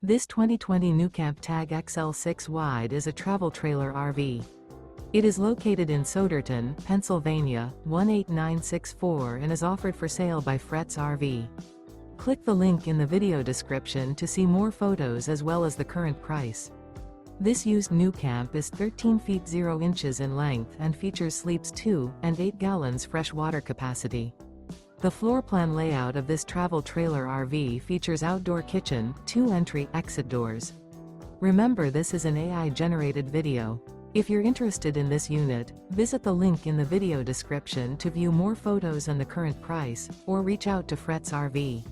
This 2020 NuCamp Tag XL6 Wide is a travel trailer RV. It is located in Souderton, Pennsylvania, 18964 and is offered for sale by Fretz RV. Click the link in the video description to see more photos as well as the current price. This used NuCamp is 13 feet 0 inches in length and features sleeps 2 and 8 gallons fresh water capacity. The floor plan layout of this travel trailer RV features outdoor kitchen, 2 entry/exit doors. Remember, this is an AI-generated video. If you're interested in this unit, visit the link in the video description to view more photos and the current price, or reach out to Fretz RV.